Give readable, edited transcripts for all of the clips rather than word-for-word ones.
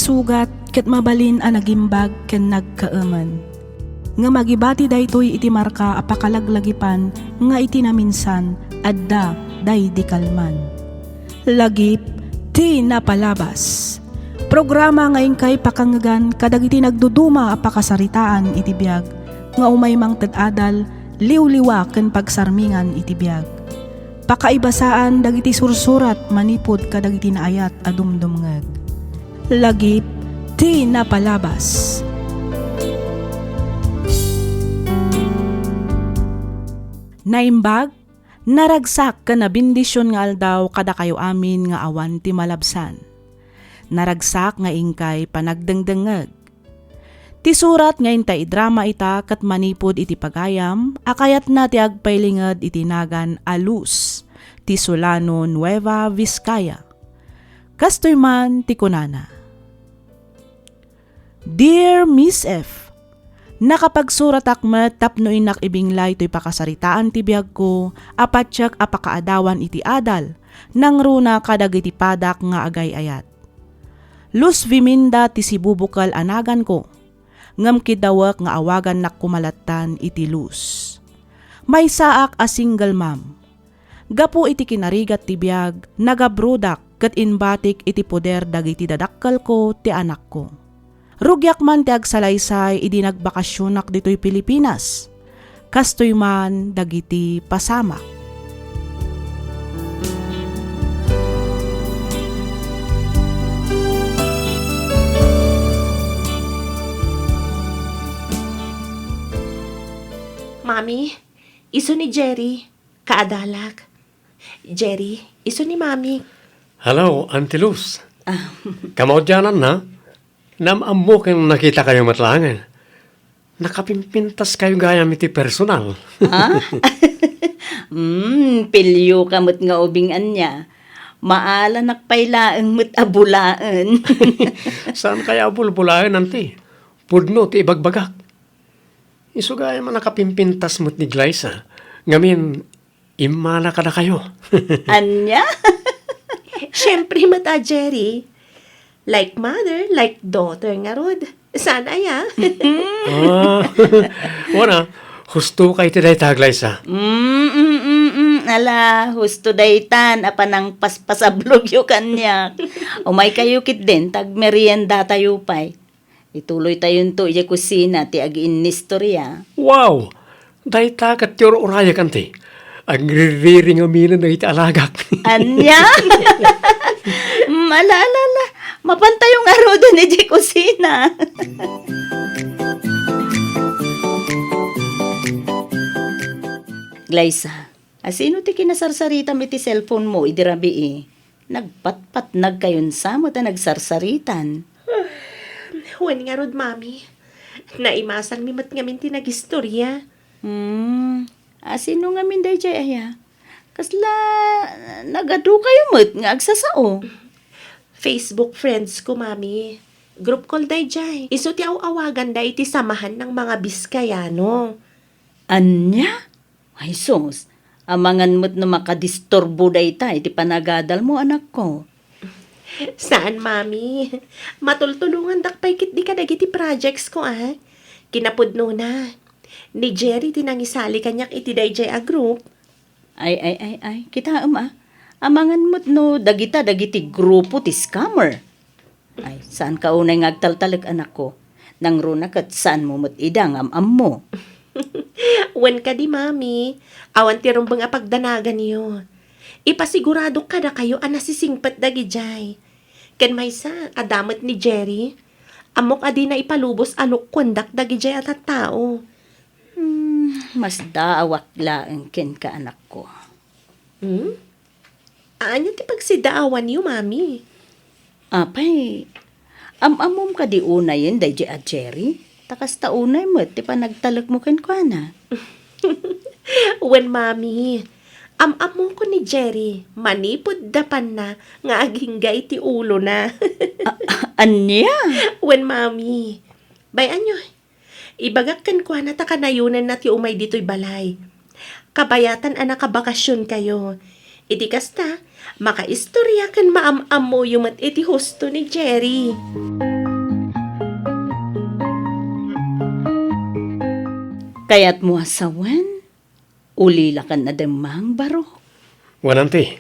sugat ket mabalin a nagimbag ken nagkaemen. Nga magibati daytoy iti marka apakalaglagipan nga iti naminsan adda day di kalman. Lagip ti napalabas. Programa nga ingkay pakangagan kadagiti nagduduma apakasaritaan iti biag nga umaymang ted-adal liwliwa ken pagsarmingan iti biag. Pakaibasaan dagiti sursurat manipod kadagiti naayat a dumdumngeg. Lagip ti napalabas. Naimbag, naragsak ka na bindisyon nga aldaw kada kayo amin nga awan ti malabsan. Naragsak nga ingkay panagdengdengeg. Ti surat nga intay drama ita kat manipod iti pagayam, akayat na ti agpailinged iti nagan Alus, ti Solano, Nueva Vizcaya. Kastoy man ti kunana. Dear Miss F, nakapagsurat akmet tapno inak ibinglay to'y pakasaritaan ti biyag ko, apatsak apakaadawan iti adal, nang runa kadag iti padak nga agay ayat. Luz Viminda ti sibubukal anagan ko, ngam kidawak nga awagan nak kumalatan iti Luz. May saak a single mom. Gapo iti kinarigat ti biyag, nagabrudak ket inbatik iti poder dagiti dadakkal ko ti anak ko. Rugyak man ti agsalaysay idi nagbakasyonak ditoy Pilipinas. Kastoy man dagiti pasamak. Mami, iso ni Jerry, kaadalak. Jerry, iso ni Mami. Hello, Auntie Luz. Kamaudyanan na. Namammo kang nakita kayo matlangan. Nakapimpintas kayo gayam iti personal. Ha? Pilyo kamot nga ubingan niya. Maala nakpailaang mo't abulaan. Saan kaya bulbulayan, Auntie? Pudno ti ibagbagak. Isugaya man nakapimpintas mo't ni Glyza. Ngamin, imala ka na kayo. Anya? Siyempre mata, Jerry. Like mother, like daughter nga rod. Sana ya. Wana, husto kay ti day ta, Glyza. Ala, husto daytan, apanang paspasablog yu kanya. Umay kayo kit din, tag merienda tayo pa'y. Ituloy tayon to iya kusina, ti agiin nistorya. Wow! Day ta kat yor uraya kanti. Ang ririring aminan na iti alagak. Anya? Ala. Mapantay yung arodo ni di kusina. Glyza, asino ti kinasarsarita mi ti cellphone mo, idirabi eh. Nagpatpat nagkayon sa mo ta nagsarsaritan. Huwag nga rod, Mami. Naimasan mi mat ngamin tinagistorya. Asino nga min day jay aya? Kasla, nagadu kayo mo't nga agsasao. Facebook friends ko, Mami. Group call day jay. Iso ti awagan day iti samahan ng mga Biskayano. Anya? Ay sus, amangan mo't na makadisturbo day ta, iti panagadal mo anak ko. Saan, Mami? Matultulungan dakpay kit di ka dagiti projects ko, ah. Kinapudno na. Ni Jerry tinangisali kanyak iti dayjay a group. Ay, kita amangan mo't no, dagiti grupo ti scammer. Ay, saan ka unay ngagtaltalag anak ko? Nang runa kat saan mo mo't idang am mo? Wen ka di, Mami. Awan ti rumbang apagdanagan niyo. Ipasigurado ka na kayo anasisingpat dagi jay. Ken maysa, adamat ni Jerry. Amok adi na ipalubos alok kundak dagi jay at tao. Mas daawak laeng ken ka anak ko. Anya ti pagsidaawan niyo, Mami? Apay, amom ka di unayin day jay at Jerry? Takas ta unay mo, ti pa nagtalak mo ken kwa na. Wen, Mami. Amamong ko ni Jerry, manipod dapan na, nga aginggay ti ulo na. Anya? Wen, Mami. Bayan nyo, ibagak kan kwa na takanayunan na ti umay dito'y balay. Kabayatan anak kabakasyon kayo. Iti kasta, makaistorya kan maam-am mo yung iti husto ni Jerry. Kaya't mo asawan, ulila kan na demang Barok. Wanante.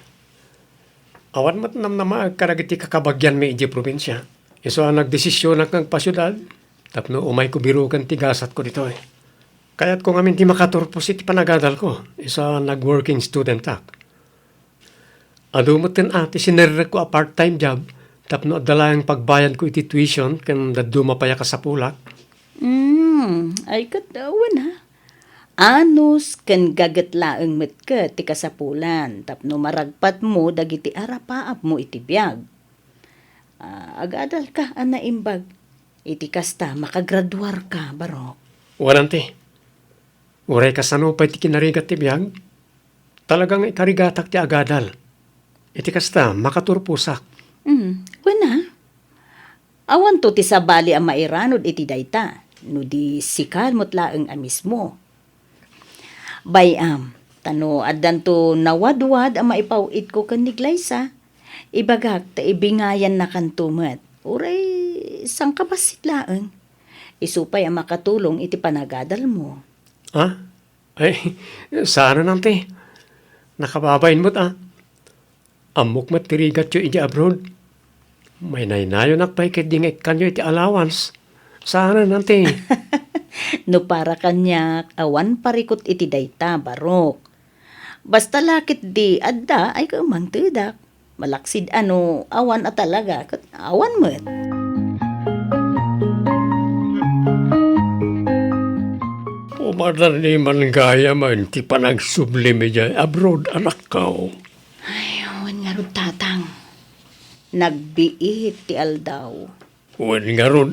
Awan mat namnama karagiti kakabagyan mi iji probinsya. Iso ang nagdesisyon ng pasyudad. Tapno umay ko birukan tigasat ko dito eh. Kaya't kung amin ti makaturpos iti panagadal ko. Iso ang nag-working student ak. Adumot din ati sinerek ko a part-time job. Tapno dalayang pagbayad ko iti tuition kan daduma pa ka sa pulak. Ay katawan ha. Anos kan gagatlaeng met ka ti kasapulan tapno maragpat mo dagiti arapaap mo iti biyag. Agadal ka ana imbag. Iti kasta makagraduar ka, Barok. Wanante. Uray kasanupay ti kinarigat ti biyag. Talagang ikarigatak ti agadal. Iti kasta makaturpusak. Wala. Awan to ti sabali ang mairanod iti dayta. No di sikal mo't laeng amis mo. Bayam, tano addan to nawadwad ang maipawid ko kan ni Glyza. Ibagak ta ibingayan na kantumet. Uray, sang kabasit laeng. Isupay ang makatulong iti panagadal mo. Ha? Ay, sana nante. Nakababayin mo't Amok matirigat yo iti abroad. May naynayo nakpay kadingit kanyo iti allowance. Sana nante. No para kanyak, awan parikot iti dayta, Barok. Basta lakit di adda ay kamang tidak. Malaksid awan at talaga, kat awan mo't. Pumadali man gaya man ti panagsublimi dyan abroad anak kao. Ay, awan nga ro tatang. Nagbiit ti aldaw. Wen nga ron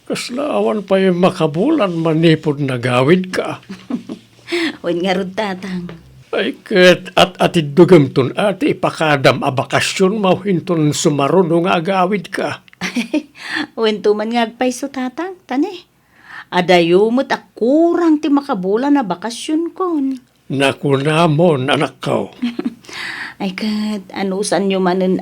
kaslaawan pa yung makabulan manipod na gawid ka. Awan nga ro tatang. Ay ket at atidugam ton ati ipakadam a bakasyon mauhinton sumaron nga agawid ka. Awan tuman nga agpaiso tatang, tani. Adayumot kurang ti makabulan na bakasyon kon. Nakunamon anak kao. Ay kat, anusan nyo manen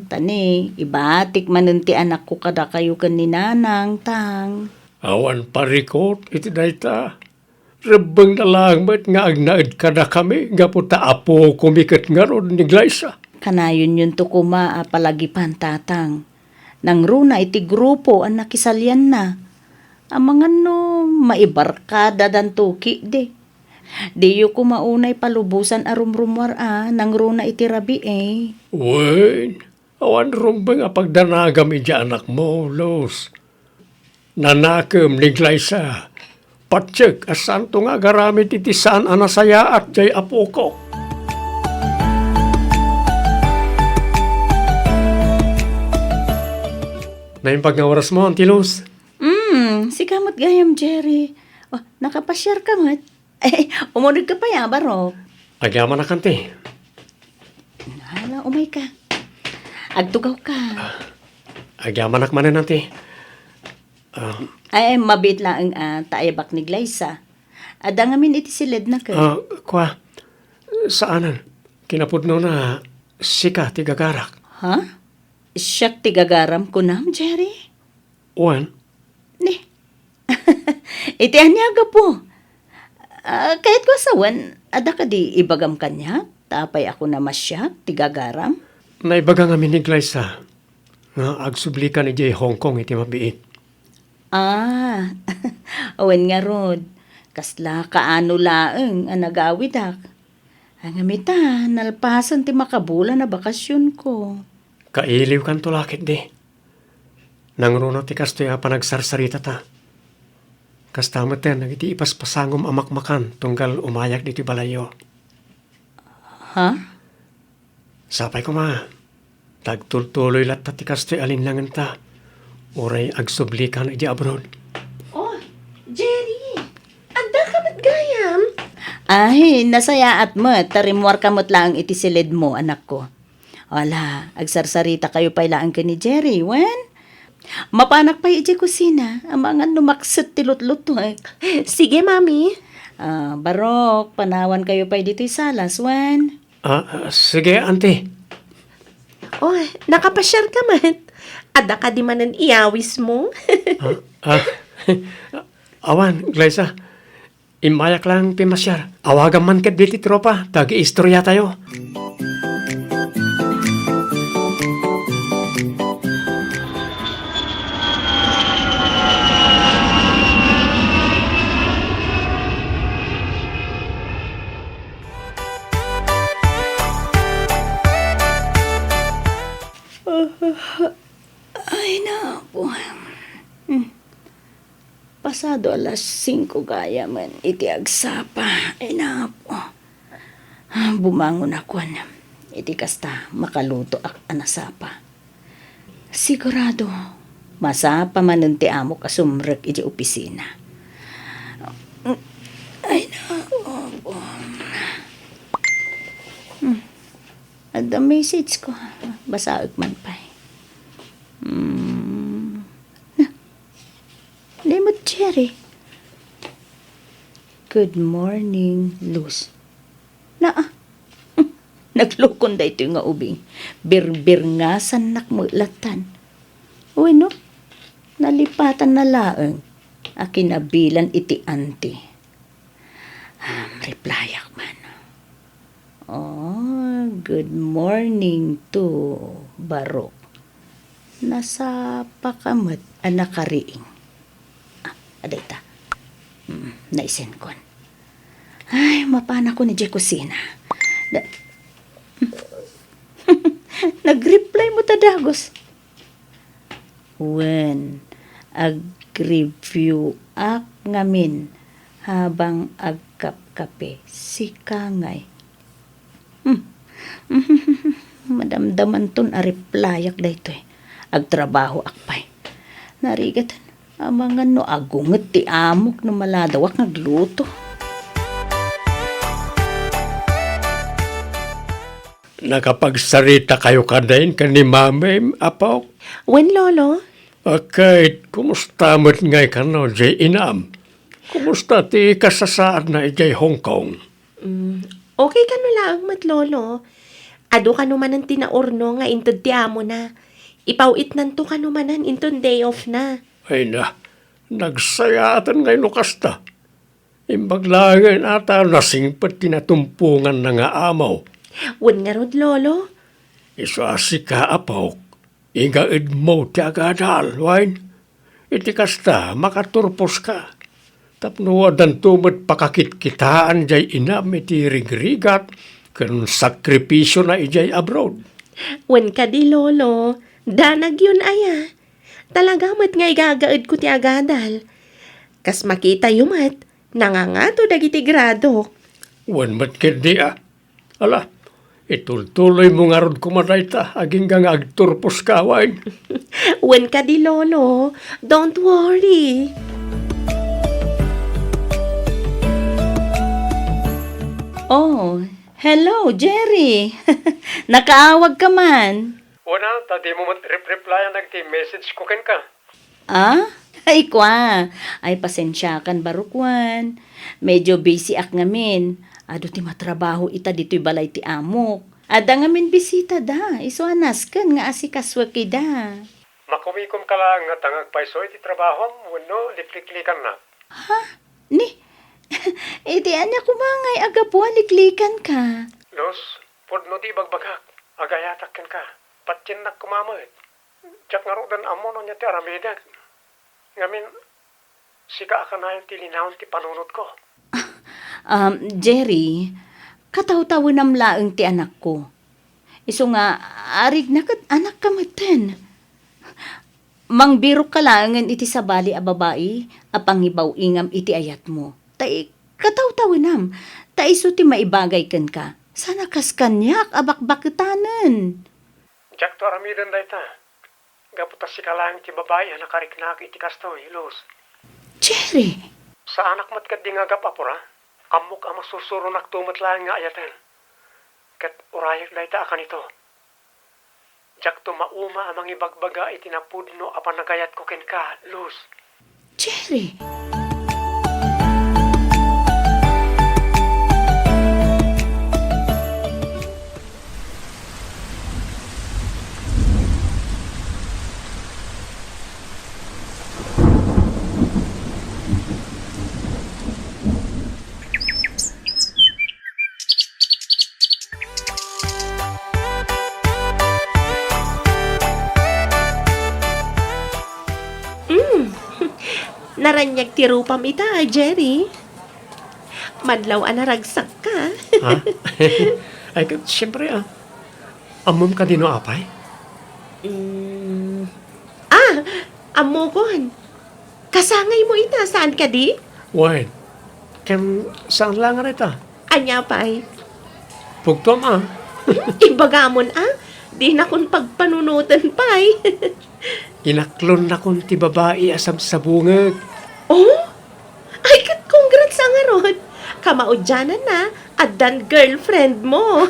tani, ibatik manen ti anak ko kada kayo kan ni nanang, tang. Awan parikot iti dayta. Rebeng na lang ba't nga agnaid ka na kami, nga po apo kumikit nga ron ni Glyza. Kanayon yun to kuma palagipan tatang. Nang runa iti grupo ang nakisalyan na. Amangan no, maibarkada dan tuki de. Di yu kumaunay palubusan arumrumwar nang runa iti rabi eh. Wen, awan rumbeng apagdanagam iti anak mo, Los. Nanakam ni Glyza. Patsek, asanto nga garamit iti saan anasaya at jay apo ko. Naimpag nga oras mo, Auntie Luz. Si kamot gayam, Jerry. Oh, nakapasyar ka mat. Umunod ka pa ya, Barok. Agyaman na kante. Hala, umay ka. Agtugaw ka. Agyaman na kamanin, Auntie. Ay, mabit lang ang taayabak ni Glyza. Ada ngamin iti silid na ka. Kwa, saanan? Kinapudno na sika ti gagarak. Ha? Siyak ti gagaram ko nam, Jerry? Wan, Ni. Iti anyaga po. Kahit ko asawan, ada ka di ibagam kanya? Tapay ako na masyak, ti gagaram? naibaga nga ni Glyza nga agsublikan ni Jay Hong Kong iti mabiit. Awen nga rod. Kasla kaano laeng ang nagawid ak. Ang amita, nalpasan ti makabulan na bakasyon ko. Kailiw kan tulakit di. Nang runo ti kastoy panagsarsarita ta. Kastamat ten, nagiti ipaspasangom amakmakan tunggal umayak dito balayo. Ha? Sapay ko ma, tagtultuloy lat ti kastoy alinlangan ta. Uray agsublikan iti abroad. Oh, Jerry! Anda ka ba't gayam? Ay, nasayaat mo. Tarimwar kamot lang iti silid mo, anak ko. Wala, agsarsarita kayo pa ilaan ka ni Jerry, wen? Mapanak pa iti kusina, ang mga numaksot tilot-luto. Sige, Mami. Barok, panawan kayo pa dito salas, wen? Sige, auntie. Oh, nakapasyar ka man. Ada ka di manan iyawis mo. Awan, Glyza, Imayak lang pimasyar. Awagan man kat biti tropa. Tagi-istorya tayo. Ay na po. Pasado alas 5 gaya man iti agsapa. Ay na po. Bumangon ako na. Iti kasta makaluto ak anasapa. Sigurado, masapa man ti amo kasumrek iti opisina. Ay na po. At the message ko, basaog man pa. Limot, Jerry. Good morning, Luz. Naglukon da ito nga ubing. Bir nga sanak mo latan. Uy, no? Nalipatan na laeng. Akinabilan iti anti. Replyak man. Oh, good morning to Barok. Nasa pakamat anakariing. Aday ta. Naisen kon. Ay, mapana ko ni Jay kusina. Nag-reply mo ta dagos. When ag-review ak ngamin habang agkap-kape si Kangay. Madamdaman ton a replyak da ito eh. Agtrabaho akpay. Narigatan. Amangan no agunget ti amok no maladawak nagluto. Nakapagsarita kayo kadain kan ni Mame, apaw. When, Lolo? Kahit kumusta mo't ngay ka no, jay inam. Kumusta ti kasasaan na ijay Hong Kong? Okay ka no lang, mat, Lolo. Ado ka no manan tinaorno nga intod ti amo na. Ipawit nanto ka no manan intod day off na. Ay na, nagsayatan ngay no kasta. Imbaglangan ata nasingpat tinatumpungan na nga amaw. Wen nga rod, Lolo. Iso asika apaw, igaid mo ti agadal, wain. Iti kasta, makaturpos ka. Tapno adan tumad pakakit-kitaan jay inam iti rigrigat, kanun sakripisyo na ijay abroad. Wen ka di, Lolo. Danag yun aya. Talaga mat nga igagaid ko ti agadal. Kas makita yumat, nangangato dagiti grado. Wan mat kedi Ala, itultuloy mo nga rod kumaday ta, aging nga agturpos ka, wain. Wen ka di, Lolo. Don't worry. Oh, hello, Jerry. Nakaawag ka man. Una, tadi mo replyan nagti-message ko ken ka. Ah? Ay, kwa. Ay, pasensya kan barukwan. Medyo busy ak ngamin. Ado ti matrabaho ita dito'y balay ti amok. Ada ngamin bisita da. Iso anas kan nga asikaswa da. Makumikom ka lang nga tangagpaiso iti trabaho, wano, liklikan na. Ni, iti anya kumangay agapuan liklikan ka. Los, podno di bagbagak, agayatak ken ka. Patyan na kumamit. Tsak nga rodan amo no niya ti aramidag. Ngamin, sika ka na yung tilinawon ti panunod ko. Jerry, kataw-tawo nam laeng ti anak ko. Iso nga, arig na kat anak kamaten. Mangbiro ka langan iti sabali a babae, apangibaw ingam iti ayat mo. Tai, kataw-tawo nam, ta iso ti maibagay ken ka. Sana kas kanyak, abakbakitanen. Jak to aramidan da ita. Gaputas si kalang ti babae na kariknak iti kastoy, Los. Jerry, Sa anak mat kat di nga gapapura, amok ang masusuro naktumat lang nga ayatan. Kat urayak da ita akan ito. Jak to mauma amang ibagbaga iti napudno apan nagayat ko ken ka, Los. Jerry. Naranyag ti rupam ita, Jerry. Madlaw anaragsak ka. Ha? Ay, siyempre amom ka din no apay? Amugon. Kasangay mo ita, saan ka di? Wen, saan lang rita? Anya pa'y. Pugtom Ibagamon di na kun pagpanunutan pa'y. Inaklon na kong ti babae asam sa bungag. Oh? Ay, congrats ang aron. Kamaudyanan na, adan girlfriend mo.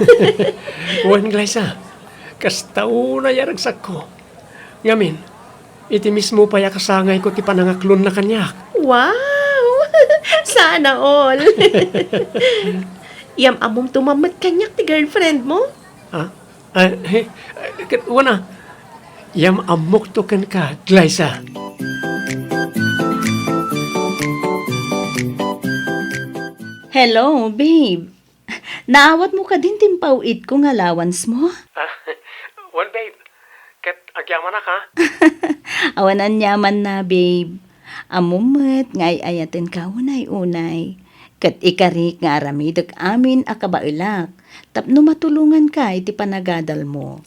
Wen, Glyza, kastao na yaragsak ko. Ngamin, iti mismo pa kasangay ko ti panangaklon na kanyak. Wow! Sana all. Yam among tumamat kanyak ti girlfriend mo? Ha? Wana, yam amok to kan ka, Glyza. Hello, babe. Naawat mo ka din timpawid kong allowance mo? Well, babe, kat agyaman na ka? Awanan yaman na, babe. Amumet ngay ayaten ka unay-unay. Kat ikarik nga aramidog amin akabailak. Tapno matulungan ka iti panagadal mo.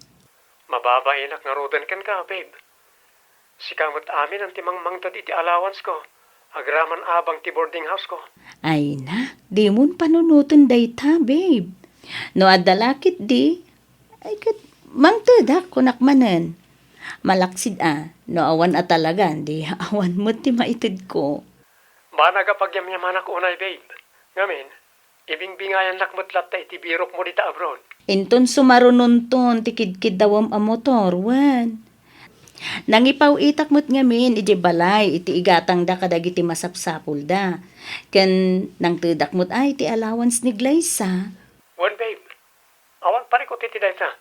Mababainak nga rodan kan ka, babe. Sikamot amin ang timang mangtad iti allowance ko. Agraman abang ti boarding house ko. Ay na, di mon panunutan dayta, babe. No adalakit di, ay kat mangtadak kunak manen. Malaksid no awan talaga, di awan mo ti maitid ko. Ba nagapagyamyaman ako unay, babe. Ngamin, ibingbingayan lakmutlat ta iti birok mo dita abroad. Inton sumarununton, tikid-kid dawam a motor, wan. Nangipaw itak mo't ngamin, iti balay, iti igatang da kadag iti masapsapul da. Ken nang tudak mo't ay, iti allowance ni Glyza. Wan, babe. Awan pare ko titi dayta.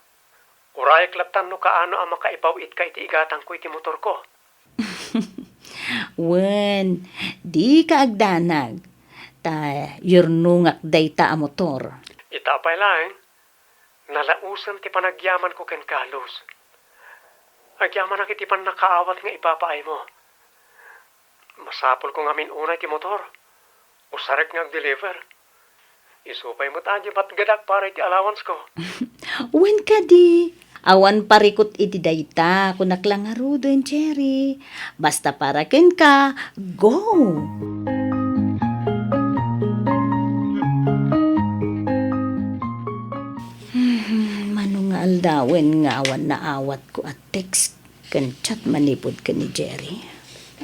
Urayak latan no kaano ang makaipawit ka iti igatang ko iti motor ko. Wan, di ka agdanag. Ta, yurnungak dayta a motor. Itapay lang, nalausan ti panagyaman ko ken Carlos. Agyaman na kiti pan nakaawat nga ipapaay mo. Masapol ko ngamin unay ti motor. Usarek nga deliver. Isupay mo tayo ba't gadak para iti allowance ko. Wan ka di. Awan parikot iti dayta, kunak lang nga ruden, Cherry. Basta para ken ka, go! Manong nga aldawen nga awan na awat ko at text kan chat manipod ka ni Jerry.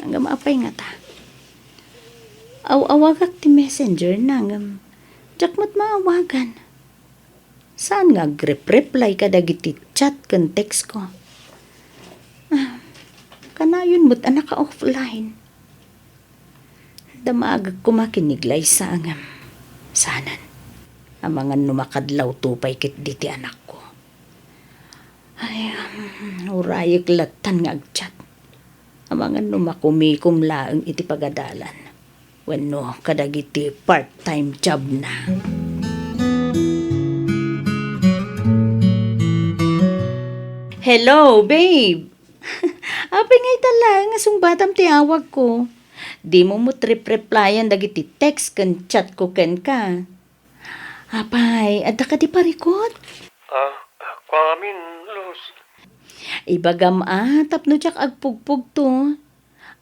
Hanggang maapay nga ta. Awagak ti messenger na hanggang jakmat maawagan. Saan nga reply ka dagiti chat kan text ko? Kanayon mo't anak ka offline. Damagag kumakiniglay sa angam. Sanan. Amangan numakadlaw tupay kit diti anak ko. Ay, urayag latan nga agchat. Amangan numakumikum laang iti pagadalan. Wenno kadagiti part-time job na. Hello, babe. Apay ngay tala nga sungbatam ti awag ko. Di mo mo trip-replyan dagiti text kan chat ko ken ka. Apay, adda ka di parikot? Kwamin, Luz. Ibagam tapno tsak agpugpug to.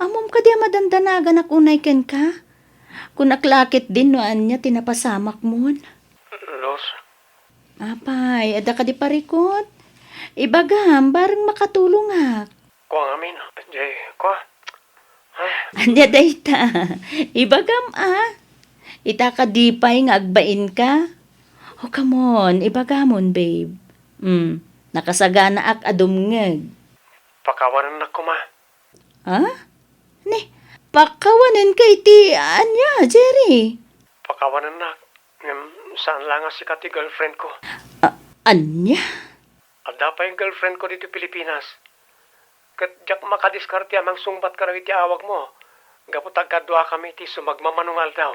Amom ka di madandanagan ak unay ken ka. Kung aklakit din no anya tinapasamak mo. Luz, Apay, adda ka di parikot? Ibagam, bareng makatulong ak. kwamin, jay, Anya dayta. Ibagam Ita ka dipay nga agbain ka. Oh, come on. Ibagamon, babe. Nakasagana ak adumngeg. pakawanan na ko ma. Ha? Ne, pakawanan ka iti anya, Jerry. Pakawanan na. Saan lang si kati girlfriend ko. Anya? Alda pa yung girlfriend ko dito Pilipinas. Kat jak makadiskarte amang sungbat ka iti awag mo. Gaputag kadwa kami iti sumagmamanungal daw.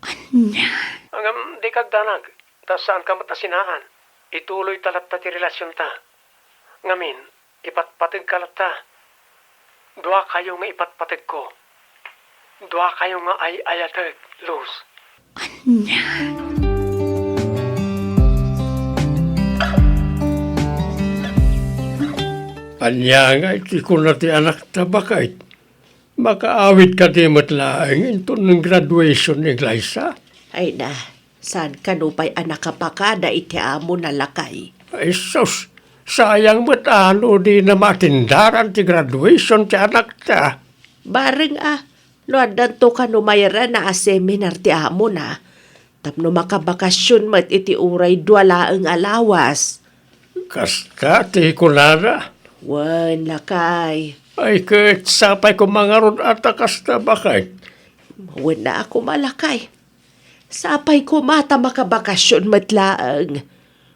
Anya? Hanggang di kagdanag. Tas saan ka matasinaan. Ituloy talat ta ti relasyon ta. Ngamin, ipatpatid ka ta. Dua kayo nga ipatpatid ko. Dua kayo nga ay ayatet, Luz. Anya nga, iti ko na ti anak tabakay. Makaawit ka di matlaang into ng graduation ni Glyza. Ay na, saan ka nupay anak kapakada iti amo na lakay? Ay sus, sayang mo't ano di na matindaran ti graduation ti anak ta. Bareng luadan to ka numayra na seminar ti amo na. Tapno makabakasyon mat iti uray duwalaang alawas. Kasta ti kunara. Wan lakay. Ay kahit sapay ko mga ron at kasta bakay. Wan na ako malakay. Sapay ko mata makabakasyon matlaang.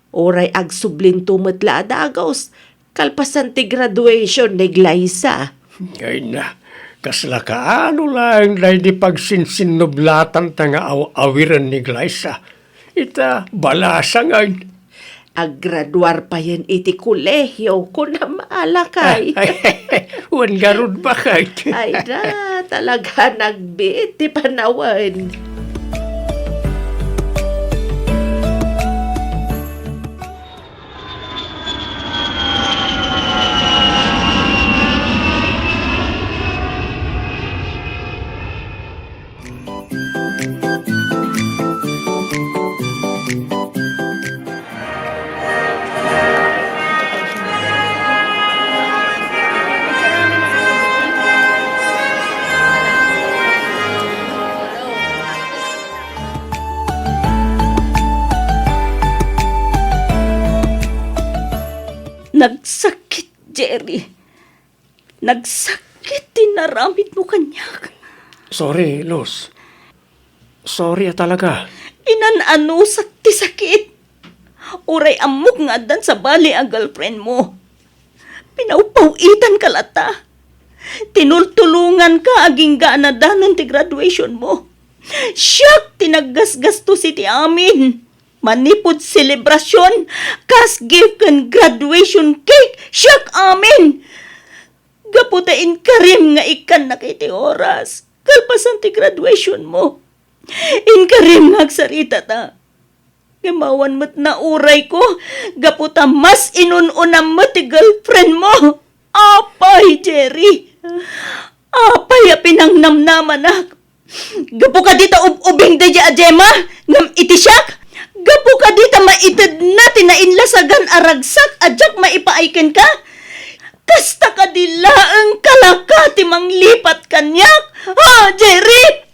Oray agsublinto matla adagos. Kalpasan ti graduation ni Glyza. Ay na, kasla ka ano lang dahil di pagsinsinublatan ta nga awiran ni Glyza. Ita balasa ngayon. Aggraduar pa yan iti kolehiyo ko na maalakay. Wan garod bakay. Ay na, talaga nagbiit ti panawan. Nagsakit, Jerry. Nagsakit, tinaramit mo kanyak. Sorry, Luz. Sorry talaga. Inananusak ti sakit. Uray amok nga dan sa bali ang girlfriend mo. Pinaupawitan ka lata. Tinultulungan ka aging gaana danon ti graduation mo. Siyak tinaggasgasto si ti amin. Manipod selebrasyon, kas gift kan graduation cake, siyak amin. Gaputain ka rin nga ikan na kiti oras. Kalpasan ti graduation mo. Inkarim nga agsarita ta. Gamawan mo't na uray ko, gaputa mas inununam mo ti girlfriend mo. Apay, Jerry. Apay, pinangnamnaman nak. Gapu ka dita ubing de Gemma, ngam iti siyak. Gapu ka dita maitid na tinainlasagan aragsak, adyak maipaaiken ka. Kasta ka dilaang kalaka ti manglipat kanyak. Ha, Jerry?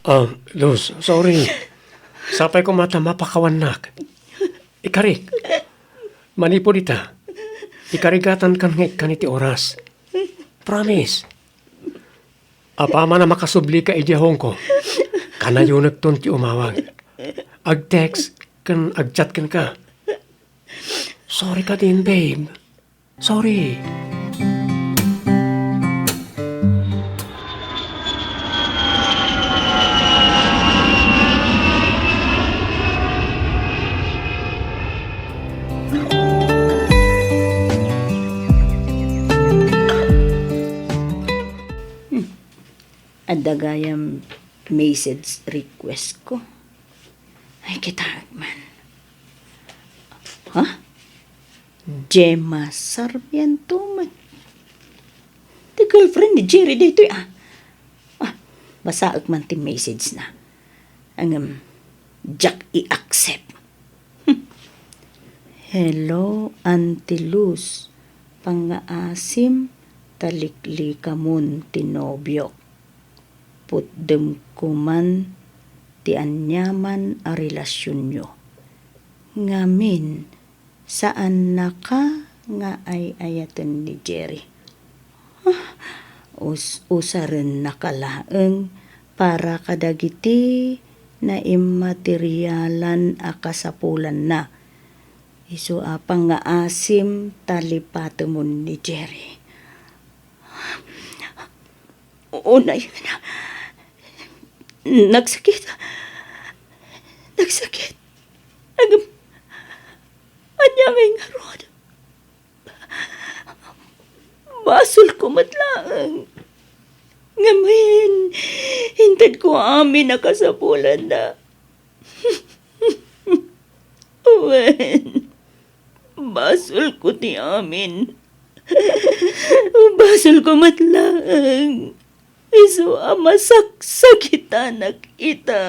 Luz, sorry. Sapay ko mata mapakawanak. Ikarik. Manipo dita. Ikarigatan kan kaniti oras. Promise. Apa man na makasubli ka ijahong ko. Kanayo nagton ti umawag. Ag-text kan ag-chat kan ka. Sorry ka din, babe. Sorry. Adagayam message request ko. Ay, kita man. Ha? Gemma Sarmiento man. The girlfriend ni Jerry dito basaag man ti message na. Ang Jack i-accept. Hello, Auntie Luz. Pangaasim taliklikamon tinobyo. Putdem kuman ti anyaman a relasyon nyo. Ngamin, saan na ka nga ay ayatan ni Jerry? Usaren na kalaeng para kadagiti na immaterialan a kasapulan na. Isu apang nga asim talipatemon ni Jerry. Unay na. Nagsakit. Anyamay nga ron. Basol ko matlaang. Ngamin, hintad ko amin nakasapulan na. Uwen, basol ko ti amin. Basol ko matlang. Iso ama saksakitan nakita.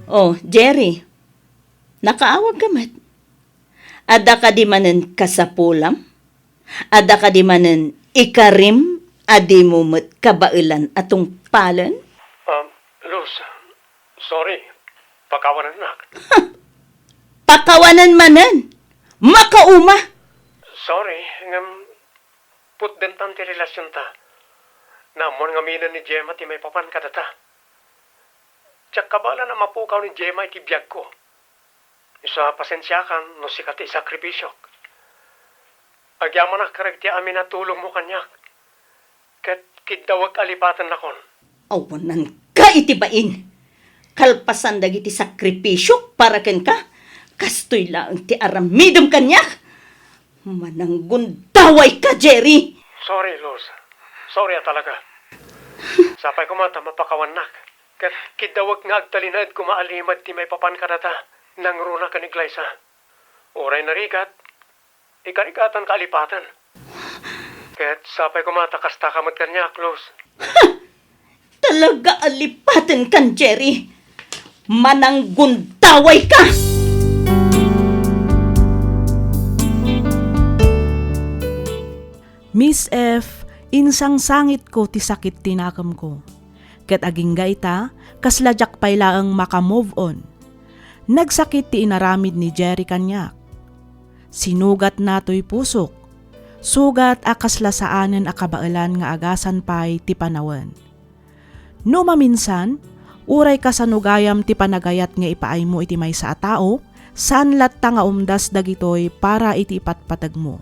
Oh, Jerry. Nakaawag ka mat. Ada ka di manen kasapulam? Ada ka di manen ikarim? Adi mo mat kabailan atong palan? Luz, sorry. Pakawanan na. Pakawanan manan. Makauma. Sorry, put den tanti relasyon ta. Namon nga minan ni Gemma ti may papan kadata. Tsak kabala na mapukaw ni Gemma iti biyag ko. Isa pasensyakan no sikati sakripisyo. Agyaman na karagti amin na tulong mo kanyak. Kat kidawag alipatan na kon. Awanan ka itibain. Kalpasan dagiti sakripisyo para ken ka. Kastoy lang ti aramidom kanyak. Mananggundaway ka, Jerry. Sorry, Luz. Sorry talaga. Sapay ko mata mapakawanak. Kat kidawag nga agtalinad kumaalimad ti may papan kadata. Nang runa ka ni Glyza. Oray narigat. Ikarigatan kaalipatan. Kat sapay ko mata kasta kamat kanyak, Luz. Talaga alipatan kan, Jerry. Mananggundaway ka. Miss F, insang sangit ko ti sakit tinakam ko. Ket aging gaita, kasladyak pailaang makamove on. Nagsakit ti inaramid ni Jerry kanyak. Sinugat nato'y pusok. Sugat akaslasaanen akabailan nga agasan pay ti panawan. No maminsan, uray ka sa nugayam ti panagayat nga ipaay mo iti may sa tao, saan latta nga umdas dagitoy para iti ipatpatag mo.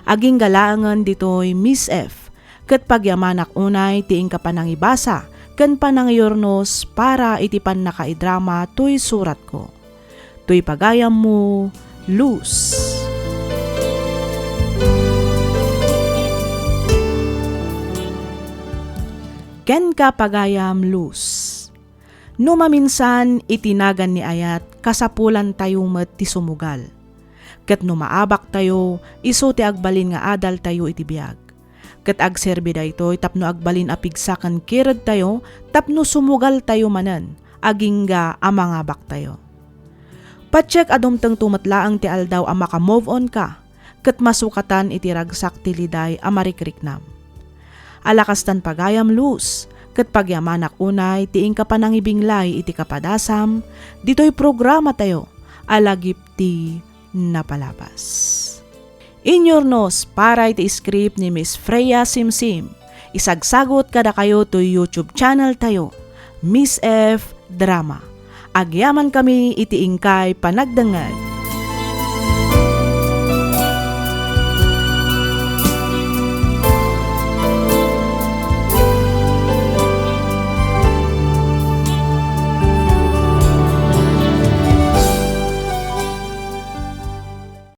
Aging galaangan ditoy Miss F, ket pagyamanak unay tiing ka panangibasa, ken panangiyornos para iti pan nakaidrama tuy surat ko. Tuy pagayam mo, Luz. Ken ka pagayam, Luz. No maminsan itinagan ni ayat, kasapulan tayo met ti sumugal. Ket no maabak tayo, iso ti agbalin nga adal tayo iti biag. Ket agserbi daytoy tapno agbalin apigsakan kirad tayo, tapno sumugal tayo manan, agingga amangabak tayo. Patsek adumteng tumatlaang ti aldaw a maka-move on ka, ket masukatan iti ragsak ti liday a marikriknam. Alakastan pagayam, Luz, ket pagyamanak unay tiing ka panangibinglay iti kapadasam, ditoy programa tayo, alagip ti napalapas. Inyornos para iti script ni Miss Freya Simsim. Isagsagot kada kayo to YouTube channel tayo, Miss F Drama. Agyaman kami iti ingkay panagdangag.